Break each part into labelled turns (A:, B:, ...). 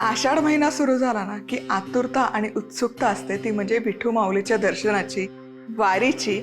A: आषाढ महिना सुरू झाला ना की आतुरता आणि उत्सुकता असते, ती म्हणजे विठू माऊलीच्या दर्शनाची, वारीची.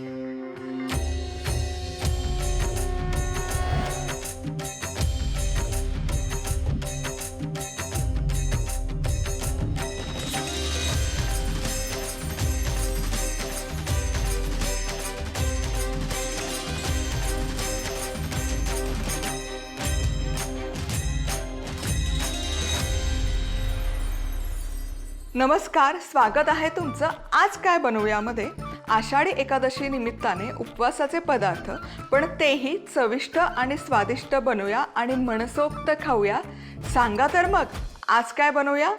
A: नमस्कार, स्वागत आहे तुमचं आज काय बनवूयामध्ये. आषाढी एकादशी निमित्ताने उपवासाचे पदार्थ, पण तेही चविष्ट आणि स्वादिष्ट बनवूया आणि मनसोक्त खाऊया. सांगा तर मग आज काय बनवूया.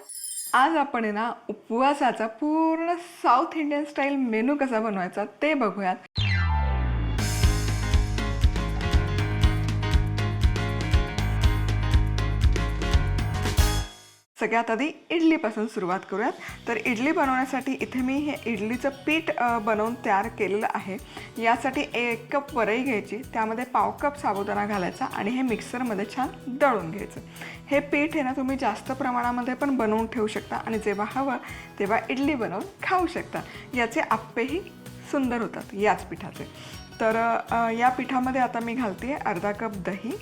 A: आज आपण ना उपवासाचा पूर्ण साऊथ इंडियन स्टाईल मेनू कसा बनवायचा ते बघूयात. सगळ्यात आधी इडलीपासून सुरुवात करूयात. तर इडली बनवण्यासाठी इथे मी हे इडलीचं पीठ बनवून तयार केलेलं आहे. यासाठी 1 कप वरई घ्यायची, त्यामध्ये पाव कप साबुदाणा घालायचा आणि हे मिक्सरमध्ये छान दळून घ्यायचं. हे पीठ आहे ना तुम्ही जास्त प्रमाणामध्ये पण बनवून ठेवू शकता आणि जेव्हा हवं तेव्हा इडली बनवून खाऊ शकता. याचे आप्पेही सुंदर होतात याच पिठाचे. तर या पिठामध्ये आता मी घालते अर्धा कप दही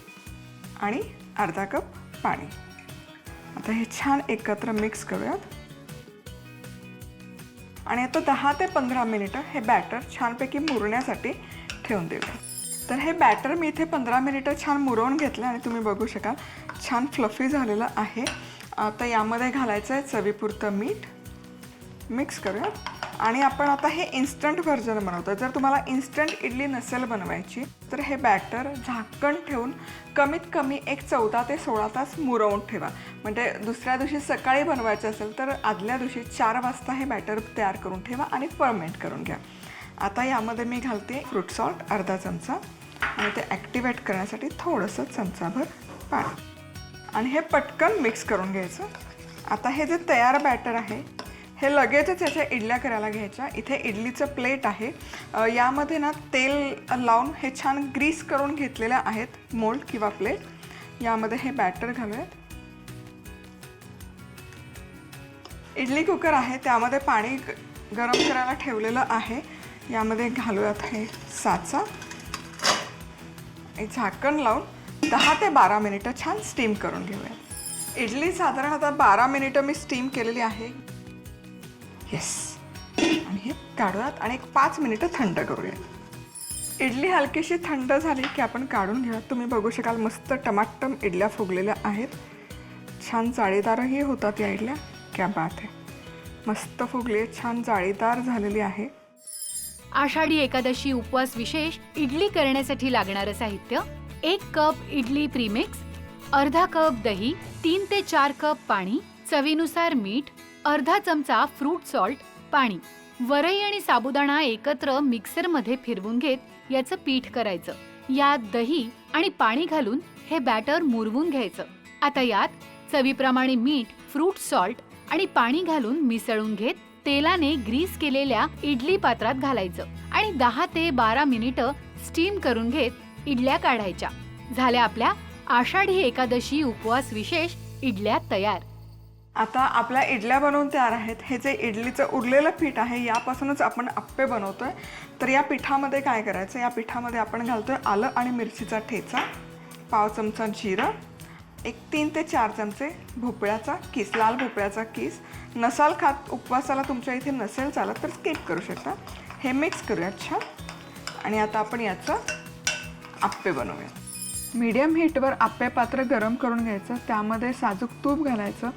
A: आणि अर्धा कप पाणी. आता हे छान एकत्र मिक्स करूयात आणि आता 10 ते 15 मिनिटं हे बॅटर छानपैकी मुरण्यासाठी ठेवून देऊया. तर हे बॅटर मी इथे 15 मिनिटं छान मुरवून घेतलं आणि तुम्ही बघू शकाल छान फ्लफी झालेलं आहे. आता यामध्ये घालायचं आहे चवीपुरतं मीठ. मिक्स करूयात आणि आपण आता हे इन्स्टंट व्हर्जन बनवतो. जर तुम्हाला इन्स्टंट इडली नसेल बनवायची तर हे बॅटर झाकण ठेवून कमीत कमी एक 14 ते 16 तास मुरवून ठेवा. म्हणजे दुसऱ्या दिवशी सकाळी बनवायचं असेल तर आदल्या दिवशी 4 वाजता हे बॅटर तयार करून ठेवा आणि फर्मेंट करून घ्या. आता यामध्ये मी घालते फ्रूट सॉल्ट अर्धा चमचा आणि ते ॲक्टिवेट करण्यासाठी थोडंसं चमचाभर पाणी आणि हे पटकन मिक्स करून घ्यायचं. आता हे जे तयार बॅटर आहे हे लगेचच याच्या इडल्या करायला घ्यायच्या. इथे इडलीचं प्लेट आहे. यामध्ये ना तेल लावून हे छान ग्रीस करून घेतलेल्या आहेत मोल्ड किंवा प्लेट. यामध्ये हे बॅटर घालूयात. इडली कुकर आहे त्यामध्ये पाणी गरम करायला ठेवलेलं आहे. यामध्ये घालूयात हे साचा. झाकण लावून 10 ते 12 मिनिटं छान स्टीम करून घेऊयात. इडली साधारणतः 12 मिनिटं मी स्टीम केलेली आहे. येस, आणि हे काढूयात आणि एक 5 मिनिटं थंड करूया. इडली हलकीशी थंड झाली की आपण काढून घेऊयात. तुम्ही बघू शकाल मस्त टमाटम इडल्या फुगलेल्या आहेत. छान जाळीदारही होतात या इडल्या. क्या बात आहे, मस्त फुगली, छान जाळीदार झालेली आहे.
B: आषाढी एकादशी उपवास विशेष इडली करण्यासाठी लागणारं साहित्य: 1 कप इडली प्रीमिक्स, अर्धा कप दही, 3 ते 4 कप पाणी, चवीनुसार मीठ, अर्धा चमचा फ्रूट सॉल्ट, पाणी. वरई आणि साबुदाणा एकत्र मिक्सरमध्ये फिरवून घेत याचं पीठ करायचं. यात दही आणि पाणी घालून हे बॅटर मुरवून घ्यायचं. आता यात चवीप्रमाणे मीठ, फ्रूट सॉल्ट आणि पाणी घालून मिसळून घेत तेलाने ग्रीस केलेल्या इडली पात्रात घालायचं आणि 10 ते 12 मिनिटं स्टीम करून घेत इडल्या काढायच्या. झाल्या आपल्या आषाढी एकादशी उपवास विशेष इडल्या तयार.
A: आता आपल्या इडल्या बनवून तयार आहेत. हे जे इडलीचं उरलेलं पीठ आहे यापासूनच आपण आप्पे बनवतोय. तर या पिठामध्ये काय करायचं, या पिठामध्ये आपण घालतोय आलं आणि मिरचीचा ठेचा, पाव चमचा जिरं, एक 3 ते 4 चमचे भोपळ्याचा किस, लाल भोपळ्याचा किस. नसाल खात, उपवासाला तुमच्या इथे नसेल चालत तर स्किप करू शकता. हे मिक्स करूयात छान आणि आता आपण याचं आप्पे बनवूया. मीडियम हीटवर आप्पे पात्र गरम करून घ्यायचं. त्यामध्ये साजूक तूप घालायचं.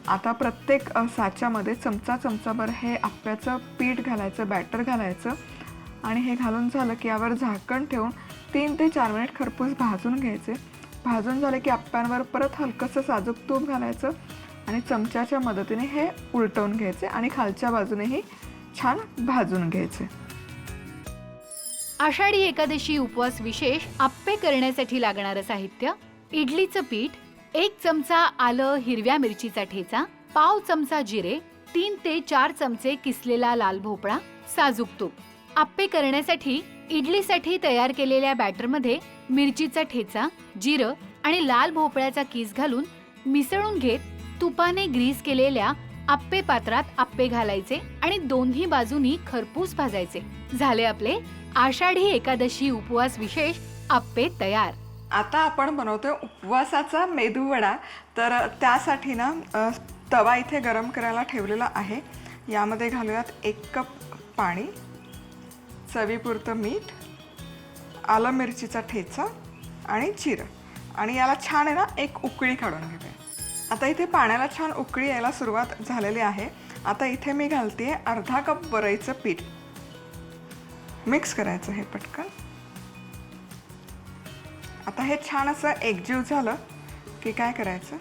A: आता प्रत्येक साच्यामध्ये चमचाभर हे आप्याचं पीठ घालायचं, बॅटर घालायचं आणि हे घालून झालं की यावर झाकण ठेवून 3 ते 4 मिनिट खरपूस भाजून घ्यायचे. भाजून झाले की आप्यांवर परत हलकंसं साजूक तूप घालायचं आणि चमच्याच्या मदतीने हे उलटवून घ्यायचे आणि खालच्या बाजूनेही छान भाजून घ्यायचे.
B: आषाढी एकादशी उपवास विशेष आप्पे करण्यासाठी लागणारं साहित्य: इडलीचं पीठ, 1 चमचा आलं हिरव्या मिरचीचा ठेचा, पाव चमचा जिरे, 3 ते 4 चमचे किसलेला लाल भोपळा, साजूक तूप. आप्पे करण्यासाठी इडलीसाठी तयार केलेल्या बॅटरमध्ये मिरचीचा ठेचा, जिरं आणि लाल भोपळ्याचा किस घालून मिसळून घेत तुपाने ग्रीस केलेल्या आप्पे पात्रात आप्पे घालायचे आणि दोन्ही बाजूनी खरपूस भाजायचे. झाले आपले आषाढी एकादशी उपवास विशेष आप्पे तयार.
A: आता आपण बनवतोय उपवासाचा मेदू वडा. तर त्यासाठी ना तवा इथे गरम करायला ठेवलेला आहे. यामध्ये घालूयात 1 कप पाणी, चवीपुरतं मीठ, आलं मिरचीचा ठेचा आणि जिरं, आणि याला छान आहे ना एक उकळी काढून घेते. आता इथे पाण्याला छान उकळी यायला सुरुवात झालेली आहे. आता इथे मी घालते अर्धा कप वरईचं पीठ. मिक्स करायचं हे पटकन. आता हे छान असं एकजीव झालं की काय करायचं,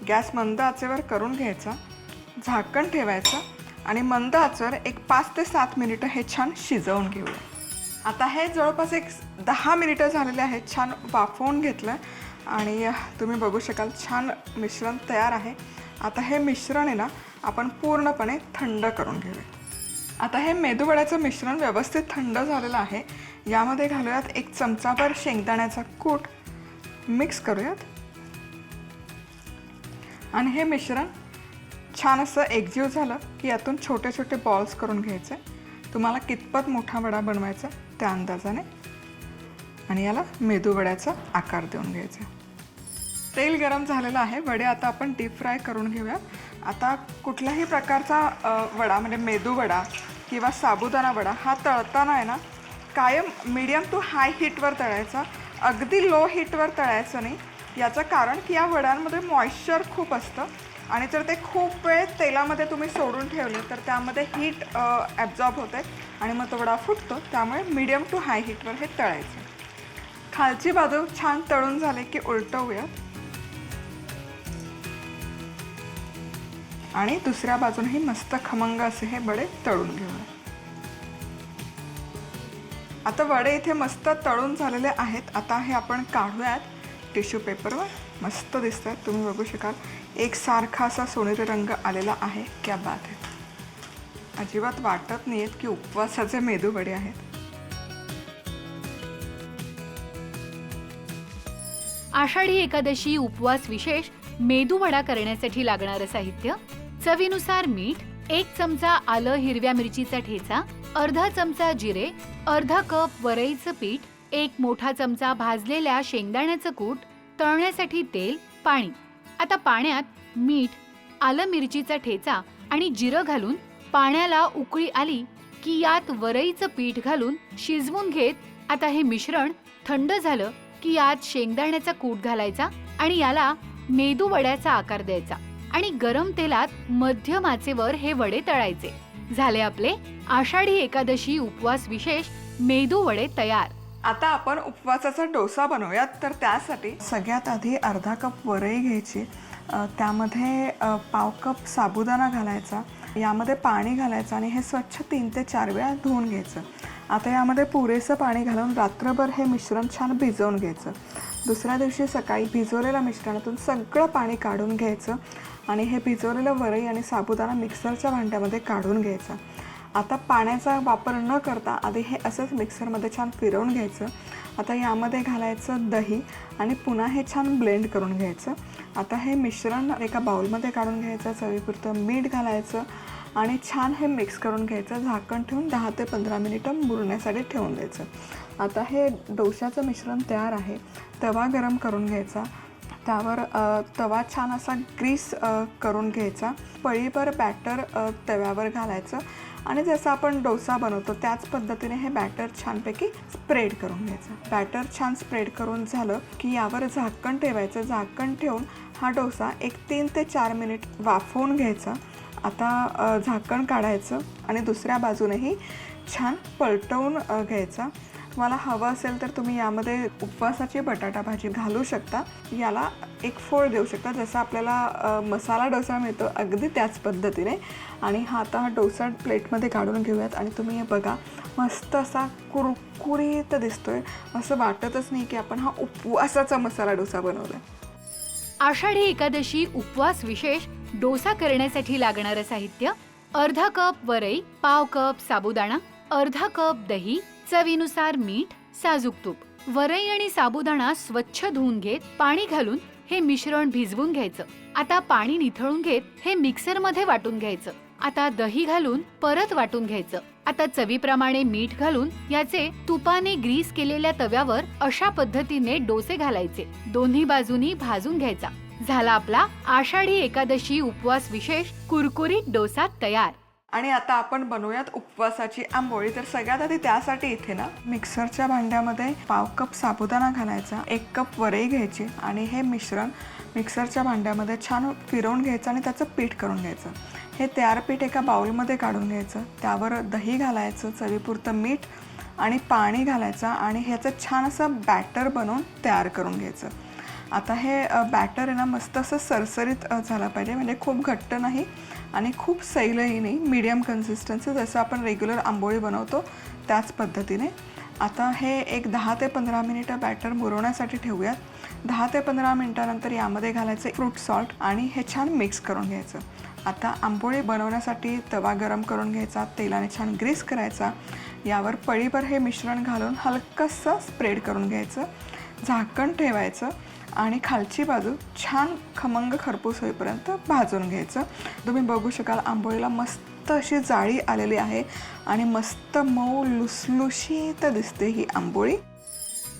A: गॅस मंद आचेवर करून घ्यायचा, झाकण ठेवायचं आणि मंद आचेवर एक 5 ते 7 मिनिटं हे छान शिजवून घेऊया. आता हे जवळपास एक 10 मिनिटं झालेले आहेत. छान वाफवून घेतलं आणि तुम्ही बघू शकाल छान मिश्रण तयार आहे. आता हे मिश्रण आहे ना आपण पूर्णपणे थंड करून घेऊया. आता हे मेदूवड्याचं मिश्रण व्यवस्थित थंड झालेलं आहे. यामध्ये घालूयात 1 चमचाभर शेंगदाण्याचा कूट. मिक्स करूयात आणि हे मिश्रण छान असं एकजीव झालं की यातून छोटे छोटे बॉल्स करून घ्यायचे. तुम्हाला कितपत मोठा वडा बनवायचा त्या अंदाजाने, आणि याला मेदूवड्याचा आकार देऊन घ्यायचा. तेल गरम झालेलं आहे. वडे आता आपण डीप फ्राय करून घेऊया. आता कुठल्याही प्रकारचा वडा म्हणजे मेदूवडा किंवा साबुदाणा वडा हा तळताना आहे ना कायम मीडियम टू हाय हीटवर तळायचा, अगदी लो हीटवर तळायचं नाही. याचं कारण की या वड्यांमध्ये मॉइश्चर खूप असतं आणि जर ते खूप वेळ तेलामध्ये तुम्ही सोडून ठेवले तर त्यामध्ये हीट ॲब्झॉर्ब होते आणि मग तो वडा फुटतो. त्यामुळे मीडियम टू हाय हीटवर हे तळायचं. खालची बाजू छान तळून झाले की उलटवूयात आणि दुसऱ्या बाजूनही मस्त खमंग असे हे वडे तळून घेऊया. आता वडे इथे मस्त तळून झालेले आहेत. आता हे आपण काढूयात टिश्यू पेपरवर. मस्त दिसत आहेत, तुम्ही बघू शकाल. एक सारखा असा सोनेरी रंग आलेला आहे. क्या बात आहे. अजिबात वाटत नाही आहेत की उपवासाचे मेदू वडे आहेत.
B: आषाढी एकादशी उपवास विशेष मेदू वडा करण्यासाठी लागणारं साहित्य: चवीनुसार मीठ, 1 चमचा आलं हिरव्या मिरचीचा ठेचा, अर्धा चमचा जिरे, अर्धा कप वरईचं पीठ, 1 मोठा चमचा भाजलेल्या शेंगदाण्याचं कूट, तळण्यासाठी तेल, पाणी. आता पाण्यात मीठ, आलं मिरचीचा ठेचा आणि जिरं घालून पाण्याला उकळी आली की यात वरईचं पीठ घालून शिजवून घेत. आता हे मिश्रण थंड झालं की यात शेंगदाण्याचा कूट घालायचा आणि याला मेदू वड्याचा आकार द्यायचा आणि गरम तेलात मध्यम आचेवर हे वडे तळायचे. झाले आपले आषाढी एकादशी उपवास विशेष मेदू वडे तयार.
A: आता आपण उपवासाचा डोसा बनवूयात. तर त्यासाठी सगळ्यात आधी अर्धा कप वरई घ्यायची, त्यामध्ये पाव कप साबुदाणा घालायचा, यामध्ये पाणी घालायचं आणि हे स्वच्छ 3 ते 4 वेळा धुवून घ्यायचं. आता यामध्ये पुरेसं पाणी घालून रात्रभर हे मिश्रण छान भिजवून घ्यायचं. दुसऱ्या दिवशी सकाळी भिजवलेल्या मिश्रणातून सगळं पाणी काढून घ्यायचं आणि हे भिजवलेलं वरई आणि साबुदाणा मिक्सरच्या भांड्यामध्ये काढून घ्यायचा. आता पाण्याचा वापर न करता आधी हे असंच मिक्सरमध्ये छान फिरवून घ्यायचं. आता यामध्ये घालायचं दही आणि पुन्हा हे छान ब्लेंड करून घ्यायचं. आता हे मिश्रण एका बाउलमध्ये काढून घ्यायचं, चवीपुरतं मीठ घालायचं आणि छान हे मिक्स करून घ्यायचं. झाकण ठेवून 10 ते 15 मिनिटं मुरण्यासाठी ठेवून द्यायचं. आता हे डोशाचं मिश्रण तयार आहे. तवा गरम करून घ्यायचा, त्यावर तवा छान असा ग्रीस करून घ्यायचा. पळीभर बॅटर तव्यावर घालायचं आणि जसं आपण डोसा बनवतो त्याच पद्धतीने हे बॅटर छानपैकी स्प्रेड करून घ्यायचं. बॅटर छान स्प्रेड करून झालं की यावर झाकण ठेवायचं. झाकण ठेवून हा डोसा एक 3 ते 4 मिनिट वाफवून घ्यायचा. आता झाकण काढायचं आणि दुसऱ्या बाजूनेही छान पलटवून घ्यायचा. तुम्हाला हवं असेल तर तुम्ही यामध्ये उपवासाची बटाटा भाजी घालू शकता. याला एक फोड देऊ शकता, जसं आपल्याला मसाला डोसा मिळतो अगदी त्याच पद्धतीने. आणि हा डोसा प्लेटमध्ये काढून घेऊयात आणि तुम्ही हे बघा मस्त असा कुरकुरीत दिसतोय. असं वाटतच नाही की आपण हा उपवासाचा मसाला डोसा बनवला.
B: आषाढी एकादशी उपवास विशेष डोसा करण्यासाठी लागणारं साहित्य: अर्धा कप वरई, पाव कप साबुदाणा, अर्धा कप दही, चवीनुसार मीठ, साजूक तूप. वरई आणि साबुदाणा स्वच्छ धुवून घेत पाणी घालून हे मिश्रण भिजवून घ्यायचं. आता पाणी निथळून घेत हे मिक्सर मध्ये वाटून घ्यायचं. आता दही घालून परत वाटून घ्यायचं. आता चवीप्रमाणे मीठ घालून याचे तुपाने ग्रीस केलेल्या तव्यावर अशा पद्धतीने डोसे घालायचे. दोन्ही बाजूनी भाजून घ्यायचा. झाला आपला आषाढी एकादशी उपवास विशेष कुरकुरीत डोसा तयार.
A: आणि आता आपण बनवूयात उपवासाची आंबोळी. तर सगळ्यात आधी त्यासाठी इथे ना मिक्सरच्या भांड्यामध्ये पाव कप साबुदाणा घालायचा, 1 कप वरई घ्यायची आणि हे मिश्रण मिक्सरच्या भांड्यामध्ये छान फिरवून घ्यायचं आणि त्याचं पीठ करून घ्यायचं. हे तयार पीठ एका बाउलमध्ये काढून घ्यायचं. त्यावर दही घालायचं, चवीपुरतं मीठ आणि पाणी घालायचं आणि ह्याचं छान असं बॅटर बनवून तयार करून घ्यायचं. आता हे बॅटर आहे ना मस्त असं सरसरीत झालं पाहिजे, म्हणजे खूप घट्ट नाही आणि खूप सैलही नाही, मीडियम कन्सिस्टन्सी, जसं आपण रेग्युलर आंबोळी बनवतो त्याच पद्धतीने. आता हे एक 10 ते 15 मिनिटं बॅटर मुरवण्यासाठी ठेवूयात. 10 ते 15 मिनिटानंतर यामध्ये घालायचं फ्रूट सॉल्ट आणि हे छान मिक्स करून घ्यायचं. आता आंबोळी बनवण्यासाठी तवा गरम करून घ्यायचा, तेलाने छान ग्रीस करायचा. यावर पळीभर हे मिश्रण घालून हलकंसं स्प्रेड करून घ्यायचं, झाकण ठेवायचं आणि खालची बाजू छान खमंग खरपूस होईपर्यंत भाजून घ्यायचं. तुम्ही बघू शकाल आंबोळीला मस्त अशी जाळी आलेली आहे आणि मस्त मऊ लुसलुशीत दिसते ही आंबोळी.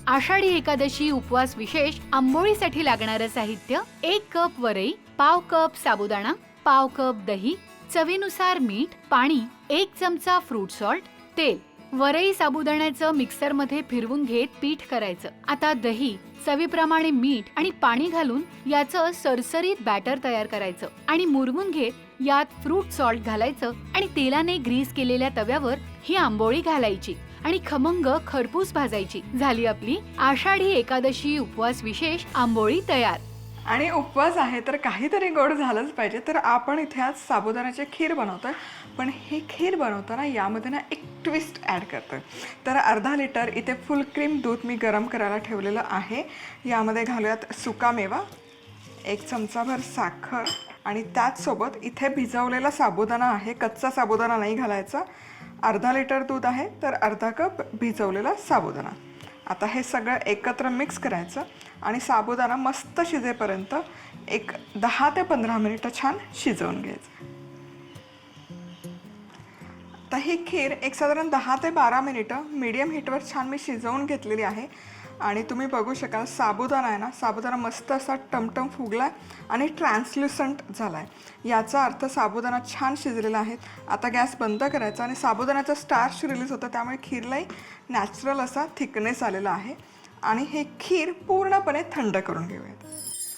B: आषाढी एकादशी उपवास विशेष आंबोळीसाठी लागणारं साहित्य: 1 कप वरई, पाव कप साबुदाणा, पाव कप दही, चवीनुसार मीठ, पाणी, 1 चमचा फ्रूट सॉल्ट, तेल. वरई साबुदाण्याचं मिक्सरमध्ये फिरवून घेत पीठ करायचं. आता दही, चवीप्रमाणे मीठ आणि पाणी घालून याचं सरसरीत बॅटर तयार करायचं आणि मुरवून घेत यात फ्रूट सॉल्ट घालायचं आणि तेलाने ग्रीस केलेल्या तव्यावर ही आंबोळी घालायची आणि खमंग खरपूस भाजायची. झाली आपली आषाढी एकादशी उपवास विशेष आंबोळी तयार.
A: आणि उपवास आहे तर काहीतरी गोड झालंच पाहिजे, तर आपण इथे आज साबुदाण्याची खीर बनवतोय. पण ही खीर बनवताना यामध्ये ना एक ट्विस्ट ॲड करतोय. तर अर्धा लिटर इथे फुल क्रीम दूध मी गरम करायला ठेवलेलं आहे. यामध्ये घालूयात सुकामेवा, 1 चमचाभर साखर आणि त्याचसोबत इथे भिजवलेला साबुदाणा आहे, कच्चा साबुदाणा नाही घालायचा. अर्धा लिटर दूध आहे तर अर्धा कप भिजवलेला साबुदाणा. आता हे सगळं एकत्र मिक्स करायचं आणि साबुदाणा मस्त शिजेपर्यंत एक 10 ते 15 मिनिटं छान शिजवून घ्यायचं. आता ही खीर एक साधारण 10 ते 12 मिनिटं मीडियम हीटवर छान मी शिजवून घेतलेली आहे. आणि तुम्ही बघू शकाल साबुदाणा आहे ना, साबुदाणा मस्त असा टमटम फुगला आणि ट्रान्सल्युसंट झाला आहे. याचा अर्थ साबुदाणा छान शिजलेला आहे. आता गॅस बंद करायचा आणि साबुदाण्याचा स्टार्च रिलीज होतं, त्यामुळे खीरलाही नॅचरल असा थिकनेस आलेला आहे. आणि हे खीर पूर्णपणे थंड करून घेऊयात.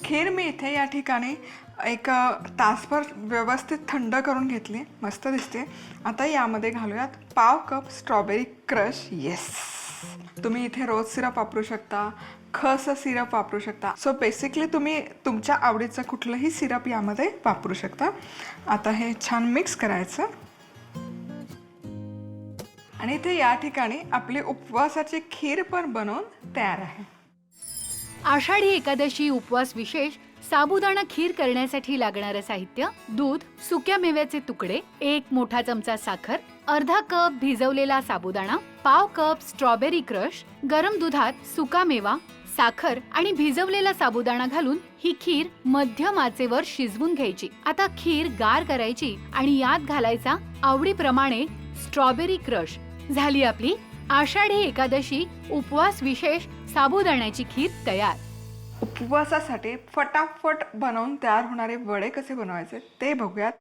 A: खीर मी इथे या ठिकाणी एक तासभर व्यवस्थित थंड करून घेतली, मस्त दिसते. आता यामध्ये घालूयात पाव कप स्ट्रॉबेरी क्रश. येस, तुम्ही इथे रोज सिरप वापरू शकता, खस सिरप वापरू शकता. सो बेसिकली तुम्ही तुमच्या आवडीचं कुठलंही सिरप यामध्ये वापरू शकता. आता हे छान मिक्स करायचं आणि इथे या ठिकाणी आपली उपवासाची खीर पण बनवून तयार आहे.
B: आषाढी एकादशी उपवास विशेष साबुदाणा खीर करण्यासाठी लागणारं साहित्य: दूध, सुक्या मेव्याचे तुकडे, 1 मोठा चमचा साखर, अर्धा कप भिजवलेला साबुदाणा, पाव कप स्ट्रॉबेरी क्रश, गरम दुधात सुका मेवा, साखर आणि भिजवलेला साबुदाणा घालून ही खीर मध्यम आचेवर शिजवून घ्यायची. आता खीर गार करायची आणि यात घालायचा आवडीप्रमाणे स्ट्रॉबेरी क्रश. झाली आपली आषाढी एकादशी उपवास विशेष साबुदाण्याची खीर तयार.
A: उपवासासाठी फटाफट बनवून तयार होणारे वडे कसे बनवायचे ते बघूयात.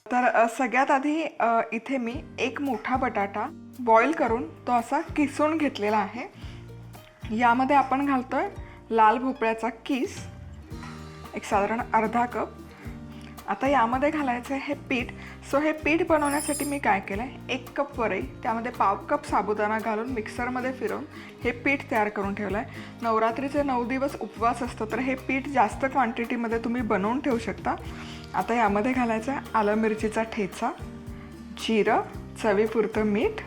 A: तर सगळ्यात आधी इथे मी 1 मोठा बटाटा बॉईल करून तो असा किसून घेतलेला आहे. यामध्ये आपण घालतोय लाल भोपळ्याचा किस, एक साधारण अर्धा कप. आता यामध्ये घालायचं आहे हे पीठ. सो हे पीठ बनवण्यासाठी मी काय केलं आहे, 1 कप वरई, त्यामध्ये पाव कप साबुदाणा घालून मिक्सरमध्ये फिरवून हे पीठ तयार करून ठेवलं आहे. नवरात्रीचे 9 दिवस उपवास असतो, तर हे पीठ जास्त क्वांटिटीमध्ये तुम्ही बनवून ठेवू शकता. आता यामध्ये घालायचं आहे आलं मिरचीचा ठेचा, जिरं, चवीपुरतं मीठ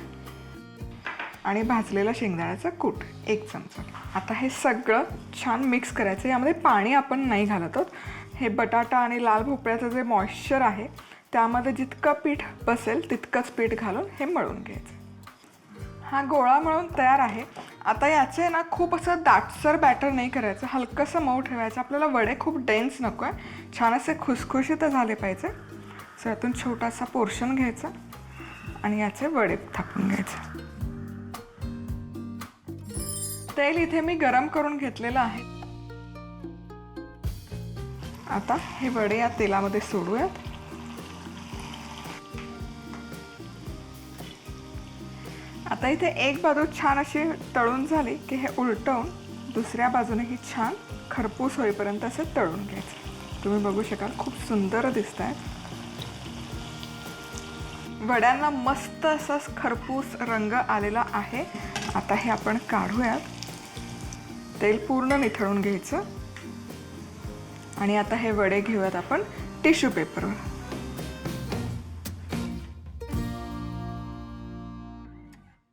A: आणि भाजलेला शेंगदाण्याचा कूट 1 चमचा. आता हे सगळं छान मिक्स करायचं. यामध्ये पाणी आपण नाही घालत आहोत. हे बटाटा आणि लाल भोपळ्याचं जे मॉइश्चर आहे त्यामध्ये जितकं पीठ बसेल तितकंच पीठ घालून हे मळून घ्यायचं. हा गोळा मळून तयार आहे. आता याचे ना खूप असं दाटसर बॅटर नाही करायचं, हलकंसं मऊ ठेवायचं. आपल्याला वडे खूप डेन्स नको आहे, छान असे खुसखुशीत झाले पाहिजे. सो यातून छोटासा पोर्शन घ्यायचा आणि याचे वडे थापून घ्यायचे. तेल इथे मी गरम करून घेतलेलं आहे. आता हे वडे या तेलामध्ये सोडूयात. आता इथे एक बाजू छान अशी तळून झाली की हे उलटवून दुसऱ्या बाजूनेही छान खरपूस होईपर्यंत असे तळून घ्यायचे. तुम्ही बघू शकाल खूप सुंदर दिसत आहेत. वड्यांना मस्त असा खरपूस रंग आलेला आहे. आता हे आपण काढूयात. तेल पूर्ण निथळून घ्यायचं आणि आता हे वडे घेऊयात आपण टिश्यू पेपरवर.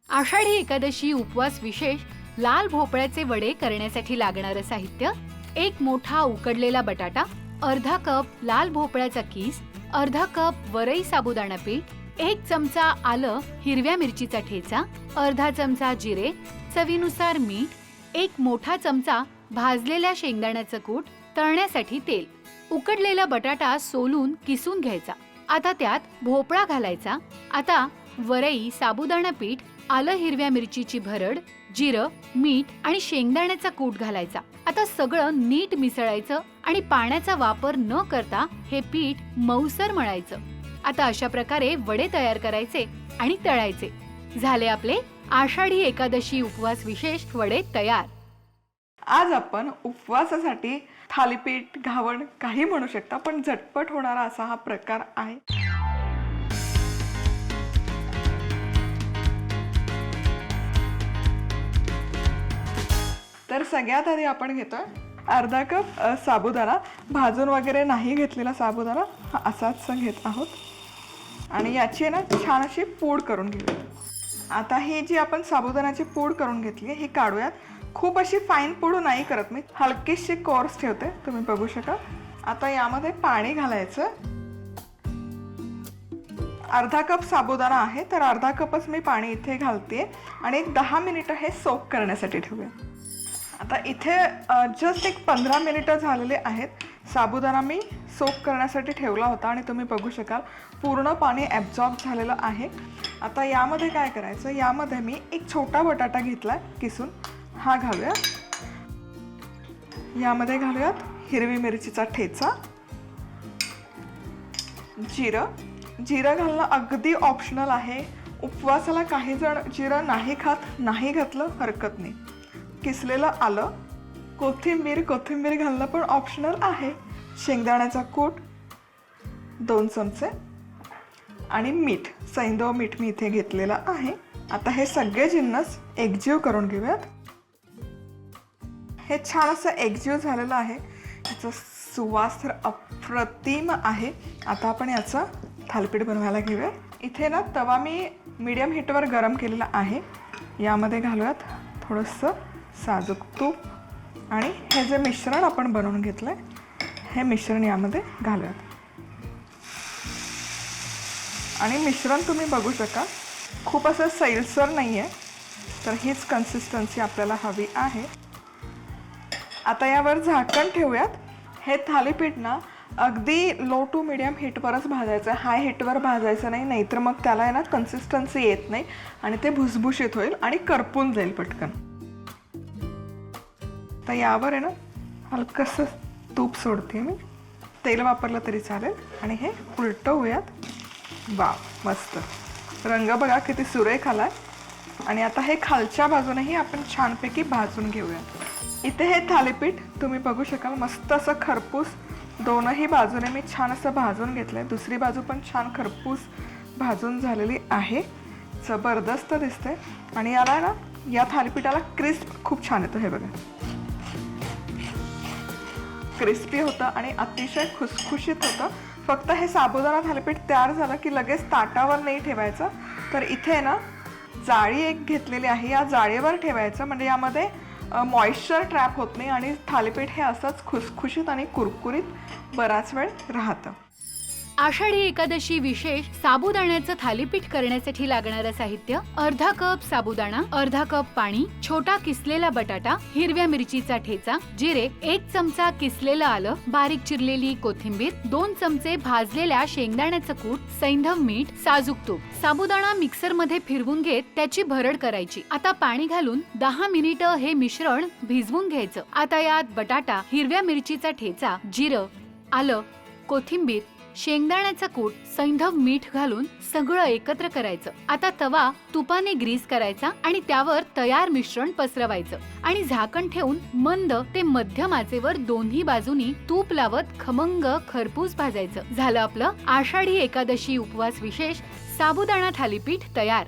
B: आषाढी एकादशी उपवास विशेष लाल भोपळ्याचे वडे करण्यासाठी लागणारं साहित्य: एक मोठा उकडलेला बटाटा, अर्धा कप लाल भोपळ्याचा कीस, अर्धा कप वरई साबुदाणा पीठ, 1 चमचा आलं हिरव्या मिरचीचा ठेचा, अर्धा चमचा जिरे, चवीनुसार मीठ, 1 मोठा चमचा भाजलेल्या शेंगदाण्याचं कूट, तळण्यासाठी तेल. उकडलेला बटाटा सोलून किसून घ्यायचा. आता त्यात भोपळा घालायचा. आता वरई साबुदाणा पीठ, आलं हिरव्या मिरचीची भरड, जिरं, मीठ आणि शेंगदाण्याचा कूट घालायचा. आता सगळं नीट मिसळायचं आणि पाण्याचा वापर न करता हे पीठ मऊसर मळायचं. आता अशा प्रकारे वडे तयार करायचे आणि तळायचे. झाले आपले आषाढी एकादशी उपवास विशेष वडे तयार.
A: आज आपण उपवासासाठी थालीपीठ, घावण काही म्हणू शकता, पण झटपट होणारा असा हा प्रकार आहे. तर सगळ्यात आधी आपण घेतोय अर्धा कप साबुदाणा. भाजून वगैरे नाही घेतलेला साबुदाणा, हा असाच घेत आहोत. आणि याची ना छान अशी पूड करून घेऊया. आता ही जी आपण साबुदाण्याची पूड करून घेतली ही काढूयात. खूप अशी फाईन पूड नाही करत मी, हलकीशी कोर्स ठेवते, तुम्ही बघू शकाल. आता यामध्ये पाणी घालायचं. अर्धा कप साबुदाणा आहे तर अर्धा कपच मी पाणी इथे घालते आणि 10 मिनिटं हे सोक करण्यासाठी ठेवूया. आता इथे जस्ट एक 15 मिनिटं झालेले आहेत. साबुदाणा मी सोक करण्यासाठी ठेवला होता आणि तुम्ही बघू शकाल पूर्ण पाणी ॲब्झॉर्ब झालेलं आहे. आता यामध्ये काय करायचं, यामध्ये मी एक छोटा बटाटा घेतला किसून, हा घालूया. यामध्ये घालूयात हिरवी मिरचीचा ठेचा, जिरं घालणं अगदी ऑप्शनल आहे. उपवासाला काही जण जिरं नाही खात, नाही घातलं हरकत नाही. किसलेलं आलं, कोथिंबीर घालणं पण ऑप्शनल आहे. शेंगदाण्याचा कूट 2 चमचे आणि मीठ, सैंधव मीठ मी इथे घेतलेलं आहे. आता हे सगळे जिन्नस एकजीव करून घेऊयात. हे छान असं एकजीव झालेलं आहे. याचा सुवास तर अप्रतिम आहे. आता आपण याचं थालीपीठ बनवायला घेऊया. इथे ना तवा मी मीडियम हीटवर गरम केलेला आहे. यामध्ये घालूयात थोडंसं साजूक तूप आणि हे जे मिश्रण आपण बनवून घेतलं आहे हे मिश्रण यामध्ये घालूयात. आणि मिश्रण तुम्ही बघू शकाल खूप असं सैलसर नाही आहे, तर हीच कन्सिस्टन्सी आपल्याला हवी आहे. आता यावर झाकण ठेवूयात. हे थालीपीठ ना अगदी लो टू मिडियम हीटवरच भाजायचं आहे, हाय हीटवर भाजायचं नाही, नाहीतर मग त्याला आहे ना कन्सिस्टन्सी येत नाही आणि ते भुसभुशीत होईल आणि करपून जाईल पटकन. तर यावर आहे ना हलकंसं तूप सोडते मी, तेल वापरलं तरी चालेल आणि हे उलटवूयात. वा, मस्त रंग बघा किती सुरेख आलाय. आणि आता हे खालच्या बाजूनेही आपण छानपैकी भाजून घेऊयात. इथे हे थालीपीठ तुम्ही बघू शकाल मस्त असं खरपूस दोनही बाजूने मी छान असं भाजून घेतलंय. दुसरी बाजू पण छान खरपूस भाजून झालेली आहे, जबरदस्त दिसते. आणि याला ना या थालीपीठाला क्रिस्प खूप छान येतो. हे बघा क्रिस्पी होतं आणि अतिशय खुसखुशीत होतं. फक्त हे साबुदाणा थालीपीठ तयार झालं की लगेच ताटावर नाही ठेवायचं, तर इथे ना जाळी एक घेतलेली आहे, या जाळीवर ठेवायचं, म्हणजे यामध्ये मॉइश्चर ट्रॅप होत नाही आणि थालीपीठ हे असंच खुसखुशीत आणि कुरकुरीत बराच वेळ राहतं.
B: आषाढी एकादशी विशेष साबुदाण्याचं थालीपीठ करण्यासाठी लागणारं साहित्य: अर्धा कप साबुदाणा, अर्धा कप पाणी, छोटा किसलेला बटाटा, हिरव्या मिरचीचा ठेचा, जिरे, 1 चमचा किसलेलं आलं, बारीक चिरलेली कोथिंबीर, 2 चमचे भाजलेल्या शेंगदाण्याचं कूट, सैंधव मीठ, साजूक तूप. साबुदाणा मिक्सर मध्ये फिरवून घेत त्याची भरड करायची. आता पाणी घालून 10 मिनिटं हे मिश्रण भिजवून घ्यायचं. आता यात बटाटा, हिरव्या मिरचीचा ठेचा, जिरं, आलं, कोथिंबीर, शेंगदाण्याचा कूट, सैंधव मीठ घालून सगळं एकत्र करायचं. आता तवा तुपाने ग्रीस करायचा आणि त्यावर तयार मिश्रण पसरवायचं आणि झाकण ठेवून मंद ते मध्यम आचेवर दोन्ही बाजूनी तूप लावत खमंग खरपूस भाजायचं. झालं आपलं आषाढी एकादशी उपवास विशेष साबुदाणा थालीपीठ तयार.